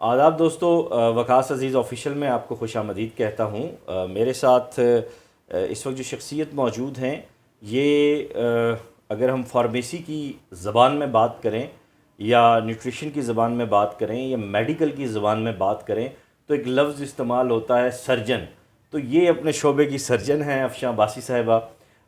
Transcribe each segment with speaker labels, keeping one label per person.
Speaker 1: आदाब दोस्तों, वकास अज़ीज़ ऑफिशियल में आपको खुशामदीद कहता हूँ। मेरे साथ इस वक्त जो शख्सियत मौजूद हैं ये अगर हम फार्मेसी की ज़बान में बात करें या न्यूट्रिशन की ज़बान में बात करें या मेडिकल की ज़बान में बात करें तो एक लफ्ज़ इस्तेमाल होता है सर्जन। तो ये अपने शोबे की सर्जन हैं अफशां अब्बासी साहिबा।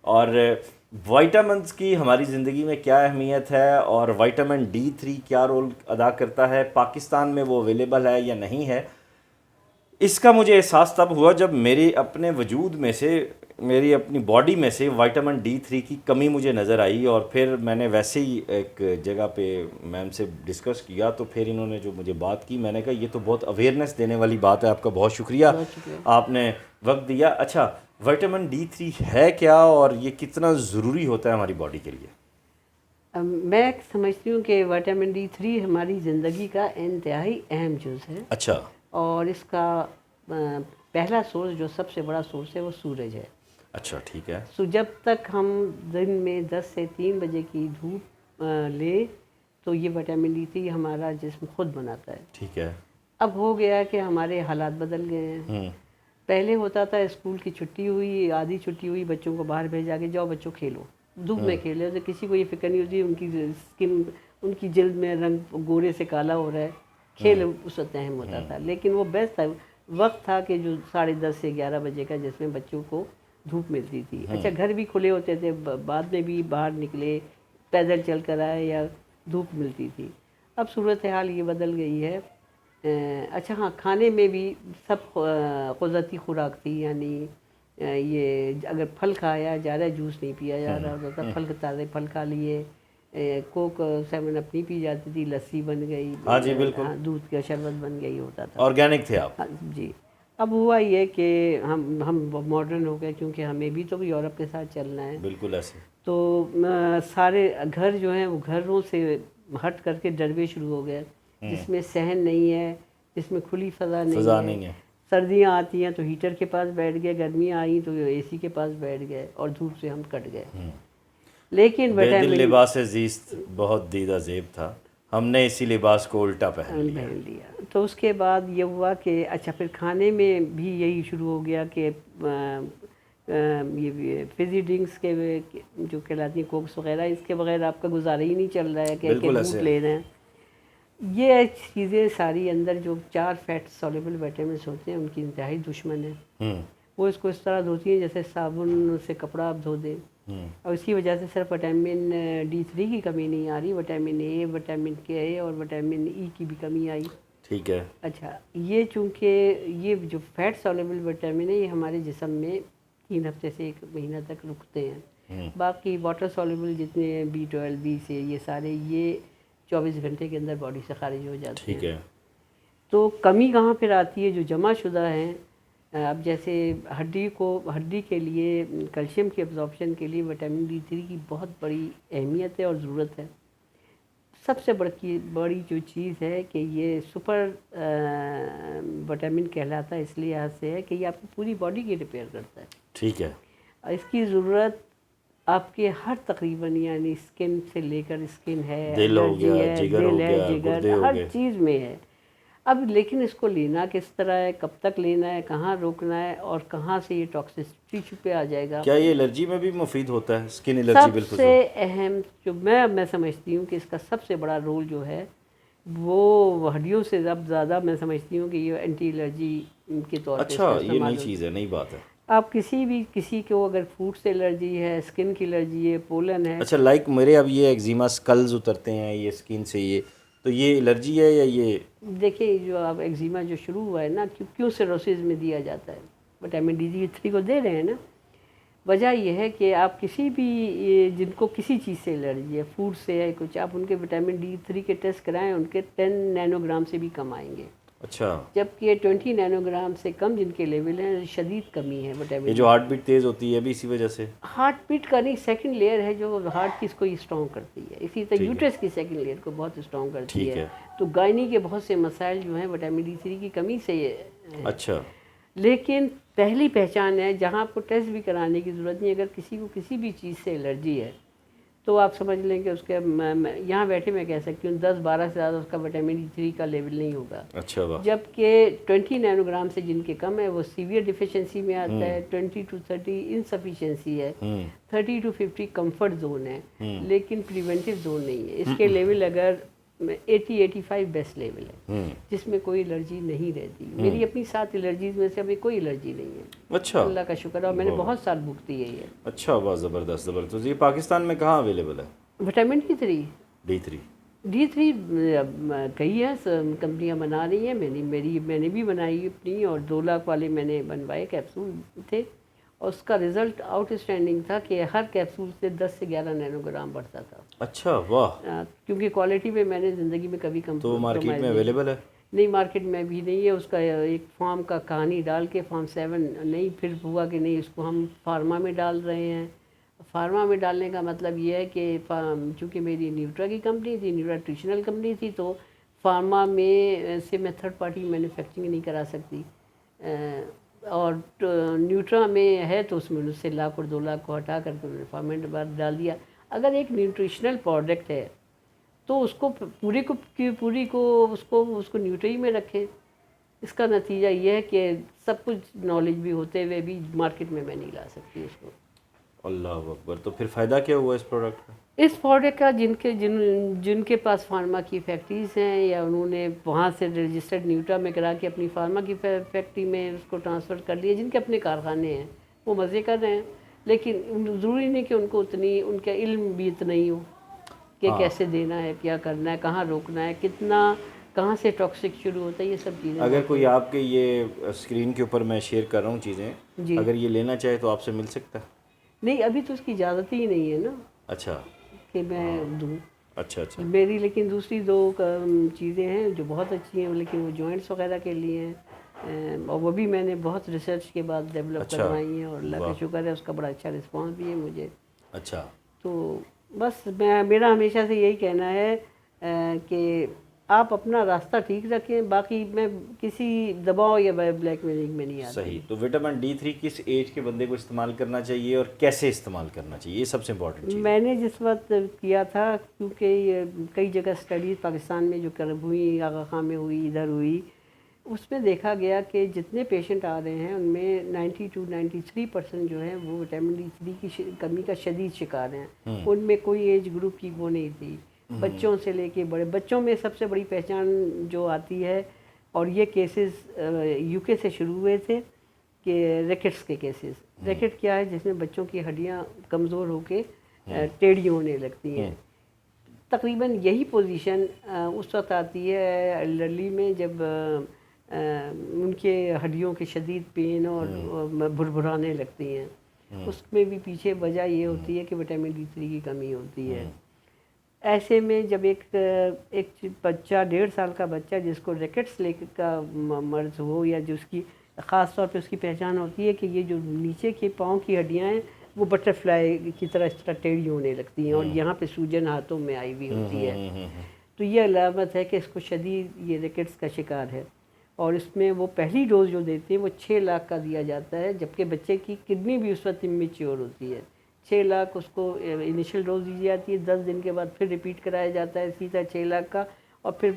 Speaker 1: और विटामिन्स की हमारी ज़िंदगी में क्या अहमियत है और विटामिन D3 क्या रोल अदा करता है, पाकिस्तान में वो अवेलेबल है या नहीं है, इसका मुझे एहसास तब हुआ जब मेरे अपने वजूद में से, मेरी अपनी बॉडी में से विटामिन D3 की कमी मुझे नज़र आई। और फिर मैंने वैसे ही एक जगह पे मैम से डिस्कस किया तो फिर इन्होंने जो मुझे बात की, मैंने कहा ये तो बहुत अवेयरनेस देने वाली बात है, आपका बहुत शुक्रिया, आपने वक्त दिया। अच्छा, विटामिन D3 है क्या और ये कितना ज़रूरी होता है हमारी बॉडी के लिए?
Speaker 2: मैं समझती हूँ कि विटामिन D3 हमारी ज़िंदगी का इंतहाई अहम जुज़ है।
Speaker 1: अच्छा।
Speaker 2: और इसका पहला सोर्स, जो सबसे बड़ा सोर्स है, वो सूरज है।
Speaker 1: अच्छा, ठीक है।
Speaker 2: तो जब तक हम दिन में 10 से 3 बजे की धूप ले तो ये विटामिन D3 हमारा जिस्म खुद बनाता है।
Speaker 1: ठीक है।
Speaker 2: अब हो गया कि हमारे हालात बदल गए हैं। पहले होता था स्कूल की छुट्टी हुई, आधी छुट्टी हुई, बच्चों को बाहर भेजा के जाओ बच्चों खेलो, धूप में खेलो, तो किसी को ये फिक्र नहीं होती उनकी स्किन, उनकी जल्द में रंग गोरे से काला हो रहा है, खेल उस वक्त अहम होता था। लेकिन वो बेस्ट था, वक्त था कि जो 10:30 से 11 बजे का, जिसमें बच्चों को धूप मिलती थी। अच्छा, घर भी खुले होते थे, बाद में भी बाहर निकले, पैदल चल कर आए या धूप मिलती थी। अब सूरत हाल ये बदल गई है। अच्छा हाँ, खाने में भी सब क़ुदरती खुराक थी, यानी ये अगर फल खाया जा रहा है, जूस नहीं पिया जा रहा होता था, फल ताज़े फल खा लिए, कोक 7 अप नहीं पी जाती थी, लस्सी बन गई,
Speaker 1: हाँ जी, बिल्कुल।
Speaker 2: हाँ, दूध का शरबत बन गई होता था।
Speaker 1: ऑर्गेनिक थे आप।
Speaker 2: हाँ जी। अब हुआ ये कि हम मॉडर्न हो गए, क्योंकि हमें भी तो यूरोप के साथ चलना है।
Speaker 1: बिल्कुल ऐसे।
Speaker 2: तो सारे घर जो हैं वो घरों से हट करके डरवे शुरू हो गए, जिसमें सहन नहीं है, जिसमें खुली फ़ज़ा नहीं है। सर्दियाँ आती हैं तो हीटर के पास बैठ गए, गर्मियाँ आई तो एसी के पास बैठ गए और धूप से हम कट गए। लेकिन
Speaker 1: बेदिल लिबास ज़ीस्त बहुत दीदा ज़ेब था, हमने इसी लिबास को उल्टा पहन लिया।
Speaker 2: तो उसके बाद ये हुआ कि अच्छा, फिर खाने में भी यही शुरू हो गया कि ये फिज़ी ड्रिंक्स के जो कहलाती हैं कोक्स वगैरह, इसके बगैर आपका गुजारा ही नहीं चल रहा है कि दूध ले रहे हैं। ये चीज़ें सारी अंदर जो 4 फैट सॉल्युबल विटामिन्स होते हैं उनकी इंतहाई दुश्मन है। वो इसको इस तरह धोती हैं जैसे साबुन से कपड़ा आप धो दें। और इसकी वजह से सिर्फ विटामिन D3 की कमी नहीं आ रही, विटामिन A, विटामिन K और विटामिन E की भी कमी आई।
Speaker 1: ठीक है।
Speaker 2: अच्छा, ये चूँकि ये जो फैट सॉल्युबल विटामिन है ये हमारे जिस्म में 3 हफ्ते से 1 महीना तक रुकते हैं। बाकी वाटर सॉल्युबल जितने B12, B6, ये सारे ये 24 घंटे के अंदर बॉडी से खारिज हो जाते हैं।
Speaker 1: ठीक है।
Speaker 2: तो कमी कहाँ फिर आती है, जो जमा शुदा हैं। अब जैसे हड्डी के लिए कैल्शियम की एब्जॉर्प्शन के लिए विटामिन D3 की बहुत बड़ी अहमियत है और ज़रूरत है। सबसे बड़ी जो चीज़ है कि ये सुपर विटामिन कहलाता है, इसलिए यहाँ से है कि ये आपकी पूरी बॉडी की रिपेयर करता है।
Speaker 1: ठीक है।
Speaker 2: इसकी ज़रूरत आपके हर तकरीबन, यानी स्किन से लेकर, स्किन है,
Speaker 1: दिल हो
Speaker 2: एनर्जी
Speaker 1: गया,
Speaker 2: है,
Speaker 1: जिगर हो
Speaker 2: दिल है,
Speaker 1: गया,
Speaker 2: जिगर,
Speaker 1: गुर्दे हो
Speaker 2: हर
Speaker 1: गए।
Speaker 2: चीज़ में है। अब लेकिन इसको लेना किस तरह है, कब तक लेना है, कहाँ रोकना है और कहाँ से ये टॉक्सिसिटी छुपे आ जाएगा।
Speaker 1: क्या ये एलर्जी में भी मुफीद होता है, स्किन एलर्जी? बिल्कुल।
Speaker 2: सबसे अहम जो मैं समझती हूँ कि इसका सबसे बड़ा रोल जो है वो हड्डियों से अब ज़्यादा मैं समझती हूँ कि ये एंटी एलर्जी के तौर पे।
Speaker 1: अच्छा, ये नई चीज़ है, नई बात है।
Speaker 2: आप किसी को अगर फूड से एलर्जी है, स्किन की एलर्जी है, पोलन है।
Speaker 1: अच्छा, लाइक मेरे अब ये एक्जिमा स्कल्स उतरते हैं ये स्किन से, ये तो ये एलर्जी है या ये?
Speaker 2: देखिए, जो अब एक्जिमा जो शुरू हुआ है ना, क्यों सिरोसिस में दिया जाता है, विटामिन D3 को दे रहे हैं ना, वजह यह है कि आप किसी भी जिनको किसी चीज़ से एलर्जी है, फूड से है कुछ, आप उनके विटामिन D3 के टेस्ट कराएं, उनके 10 नैनोग्राम से भी कम आएंगे।
Speaker 1: अच्छा।
Speaker 2: जबकि 20 नैनोग्राम से कम जिनके लेवल हैं, शदीद कमी है विटामिन।
Speaker 1: ये जो हार्ट बीट तेज़ होती है भी इसी वजह से?
Speaker 2: हार्ट बीट का नहीं, सेकंड लेयर है जो हार्ट की इसको स्ट्रॉन्ग करती है, इसी तरह यूट्रस की सेकंड लेयर को बहुत स्ट्रॉन्ग करती है। तो गायनी के बहुत से मसाइल जो हैं विटामिन D3 की कमी से है।
Speaker 1: अच्छा।
Speaker 2: लेकिन पहली पहचान है, जहाँ आपको टेस्ट भी कराने की ज़रूरत नहीं, अगर किसी को किसी भी चीज़ से एलर्जी है तो आप समझ लें कि उसके यहाँ बैठे मैं कह सकती हूँ 10-12 से ज़्यादा उसका विटामिन D3 का लेवल नहीं होगा।
Speaker 1: अच्छा वाह।
Speaker 2: जबकि 20 नैनोग्राम से जिनके कम है वो सीवियर डिफिशिएंसी में आता है, 20 to 30 इनसफिशिएंसी है, 30 to 50 कंफर्ट जोन है, लेकिन प्रिवेंटिव जोन नहीं है। इसके लेवल अगर 80-85 बेस्ट लेवल है, जिसमें कोई एलर्जी नहीं रहती। मेरी अपनी 7 एलर्जीज में से अभी कोई एलर्जी नहीं है।
Speaker 1: अच्छा,
Speaker 2: अल्लाह का शुक्र है, और मैंने बहुत साल भुगती है ये।
Speaker 1: अच्छा वाह, ज़बरदस्त ज़बरदस्त। ये पाकिस्तान में कहाँ अवेलेबल है
Speaker 2: विटामिन D3
Speaker 1: D3?
Speaker 2: कई है कंपनियां बना रही हैं। मैंने भी बनाई अपनी, और 2 लाख वाले मैंने बनवाए कैप्सूल थे, और उसका रिज़ल्ट आउटस्टैंडिंग था कि हर कैप्सूल से 10 से 11 नैनोग्राम बढ़ता था।
Speaker 1: अच्छा वाह।
Speaker 2: क्योंकि क्वालिटी में मैंने ज़िंदगी में कभी
Speaker 1: तो मार्केट में अवेलेबल है?
Speaker 2: नहीं, मार्केट में भी नहीं है। उसका एक फॉर्म का कहानी डाल के फॉर्म 7 नहीं, फिर हुआ कि नहीं इसको हम फार्मा में डाल रहे हैं। फार्मा में डालने का मतलब ये है कि चूँकि मेरी न्यूट्रा की कंपनी थी, न्यूट्रिशनल कंपनी थी, तो फार्मा में से मैं थर्ड पार्टी मैन्युफैक्चरिंग नहीं करा सकती। और न्यूट्रा में है तो उसमें उससे 1 लाख और 2 लाख को हटा करके उन्होंने फार्मा में बाद डाल दिया। अगर एक न्यूट्रिशनल प्रोडक्ट है तो उसको पूरी को उसको न्यूट्री में रखें। इसका नतीजा ये है कि सब कुछ नॉलेज भी होते हुए भी मार्केट में मैं नहीं ला सकती उसको।
Speaker 1: अल्लाह अकबर। तो फिर फ़ायदा क्या हुआ इस प्रोडक्ट का?
Speaker 2: इस प्रोडक्ट का जिनके पास फार्मा की फैक्ट्रीज़ हैं, या उन्होंने वहाँ से रजिस्टर्ड न्यूट्रा में करा के अपनी फार्मा की फैक्ट्री में उसको ट्रांसफ़र कर लिया, जिनके अपने कारखाने हैं वो मज़े कर रहे हैं। लेकिन ज़रूरी नहीं कि उनको उनका इल्म भी इतना ही हो कि कैसे देना है, क्या करना है, कहाँ रोकना है, कितना, कहाँ से टॉक्सिक शुरू होता है, ये सब चीज़ें।
Speaker 1: अगर कोई आपके ये स्क्रीन के ऊपर मैं शेयर कर रहा हूँ चीज़ें, अगर ये लेना चाहे तो आपसे मिल सकता है?
Speaker 2: नहीं, अभी तो उसकी इजाज़त ही नहीं है ना।
Speaker 1: अच्छा,
Speaker 2: कि मैं दूँ।
Speaker 1: अच्छा।
Speaker 2: मेरी लेकिन दूसरी 2 चीज़ें हैं जो बहुत अच्छी हैं, लेकिन वो जॉइंट्स वगैरह के लिए हैं, और वो भी मैंने बहुत रिसर्च के बाद डेवलप करवाई हैं, और अल्लाह का शुक्र है उसका बड़ा अच्छा रिस्पांस भी है मुझे।
Speaker 1: अच्छा।
Speaker 2: तो बस मेरा हमेशा से यही कहना है कि आप अपना रास्ता ठीक रखें, बाकी मैं किसी दबाव या ब्लैकमेलिंग में नहीं आता।
Speaker 1: सही। तो विटामिन D3 किस एज के बंदे को इस्तेमाल करना चाहिए और कैसे इस्तेमाल करना चाहिए, ये सबसे इम्पोर्टेंट चीज़।
Speaker 2: मैंने जिस वक्त किया था, क्योंकि ये कई जगह स्टडीज़ पाकिस्तान में जो हुई, आगा खां में हुई, इधर हुई, उसमें देखा गया कि जितने पेशेंट आ रहे हैं उनमें 90-93% जो है वो विटामिन D3 की कमी का शदीद शिकार हैं। उनमें कोई एज ग्रुप की वो नहीं थी, बच्चों से लेके बड़े। बच्चों में सबसे बड़ी पहचान जो आती है, और ये केसेस UK से शुरू हुए थे, कि रैकेट्स के केसेस। रैकेट क्या है? जिसमें बच्चों की हड्डियां कमज़ोर होके टेढ़ी होने लगती हैं। तकरीबन यही पोजीशन उस वक्त आती है एल्डरली में, जब उनके हड्डियों के शदीद पेन और भुरभुराने लगती हैं। उसमें भी पीछे वजह ये होती है कि विटामिन D3 की कमी होती है। ऐसे में जब एक बच्चा, 1.5 साल का बच्चा, जिसको रैकेट्स लेकर का मर्ज हो, या जिसकी ख़ास तौर पे उसकी पहचान होती है कि ये जो नीचे के पाँव की हड्डियाँ हैं वो बटरफ्लाई की तरह इस तरह टेढ़ी होने लगती हैं, और यहाँ पे सूजन हाथों में आई हुई होती है। तो ये अलामत है कि इसको शदीद ये रैकेट्स का शिकार है। और इसमें वो पहली डोज जो देते हैं वो 6 लाख का दिया जाता है, जबकि बच्चे की किडनी भी उस वक्त इमेच्योर होती है। 6 लाख उसको इनिशियल डोज दी जाती है, 10 दिन के बाद फिर रिपीट कराया जाता है सीधा 6 लाख का, और फिर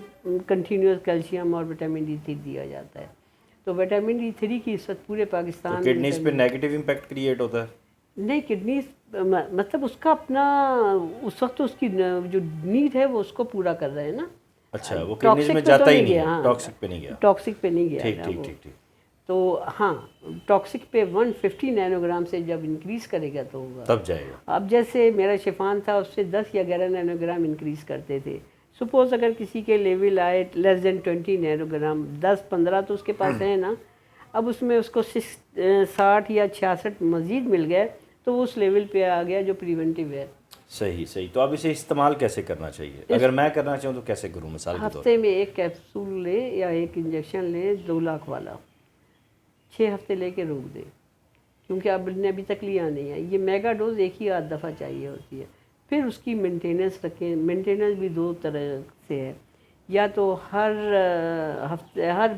Speaker 2: कंटिन्यूस कैल्शियम और विटामिन D3 दिया जाता है। तो विटामिन D3 की इस वक्त पूरे पाकिस्तान में
Speaker 1: किडनीज पे नेगेटिव इम्पैक्ट क्रिएट होता है?
Speaker 2: नहीं, किडनी मतलब उसका अपना उस वक्त तो उसकी जो नीड है वो उसको पूरा कर रहे हैं ना।
Speaker 1: अच्छा, वो किडनीज में जाता ही नहीं है, टॉक्सिक पे नहीं गया।
Speaker 2: टॉक्सिक पे नहीं गया।
Speaker 1: ठीक।
Speaker 2: तो हाँ, टॉक्सिक पे 150 नैनोग्राम से जब इंक्रीज़ करेगा तो होगा,
Speaker 1: तब जाएगा।
Speaker 2: अब जैसे मेरा शिफान था, उससे 10 या 11 नैनोग्राम इंक्रीज़ करते थे। सपोज अगर किसी के लेवल आए लेस देन 20 नैनोग्राम, 10-15 तो उसके पास है ना, अब उसमें उसको 60 या 66 मज़ीद मिल गए तो वो उस लेवल पे आ गया जो प्रिवेंटिव है।
Speaker 1: सही। तो अब इसे इस्तेमाल कैसे करना चाहिए? अगर मैं करना चाहूँ तो कैसे करूँ? मिसाल के तौर
Speaker 2: हफ्ते में 1 कैप्सूल ले या 1 इंजेक्शन ले, 2 लाख वाला, 6 हफ्ते लेके रोक दे, क्योंकि अब ने अभी तक लिया नहीं है। ये मेगा डोज एक ही 8 दफ़ा चाहिए होती है। फिर उसकी मेंटेनेंस रखें। मेंटेनेंस भी 2 तरह से है, या तो हर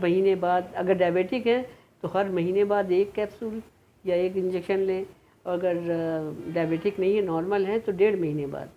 Speaker 2: महीने बाद, अगर डायबिटिक है तो हर महीने बाद 1 कैप्सूल या 1 इंजेक्शन लें, अगर डायबिटिक नहीं है, नॉर्मल है, तो 1.5 महीने बाद।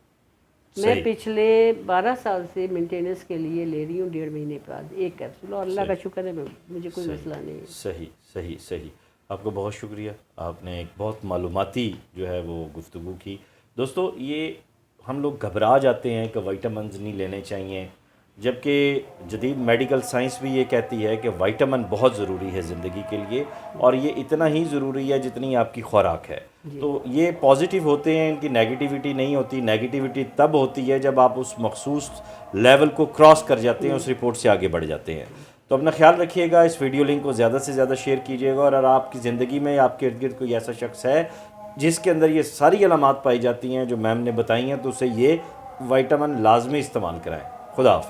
Speaker 2: मैं पिछले 12 साल से मेंटेनेंस के लिए ले रही हूँ 1.5 महीने बाद एक कैप्सूल, और अल्लाह का शुक्र है मुझे कोई मसला नहीं है।
Speaker 1: सही सही सही। आपको बहुत शुक्रिया, आपने एक बहुत मालूमाती जो है वो गुफ्तगू की। दोस्तों, ये हम लोग घबरा जाते हैं कि विटामिन्स नहीं लेने चाहिए, जबकि जदीद मेडिकल साइंस भी ये कहती है कि विटामिन बहुत ज़रूरी है ज़िंदगी के लिए, और ये इतना ही ज़रूरी है जितनी आपकी खुराक है। तो ये पॉजिटिव होते हैं, इनकी नेगेटिविटी नहीं होती। नेगेटिविटी तब होती है जब आप उस मखसूस लेवल को क्रॉस कर जाते हैं, उस रिपोर्ट से आगे बढ़ जाते हैं। तो अपना ख्याल रखिएगा, इस वीडियो लिंक को ज़्यादा से ज़्यादा शेयर कीजिएगा, और अगर आपकी ज़िंदगी में आपके इर्द गिर्द कोई ऐसा शख्स है जिसके अंदर ये सारी अलामात पाई जाती हैं जो मैम ने बताई हैं, तो उसे ये विटामिन लाजमी इस्तेमाल कराएँ। खुदा हाफिज़।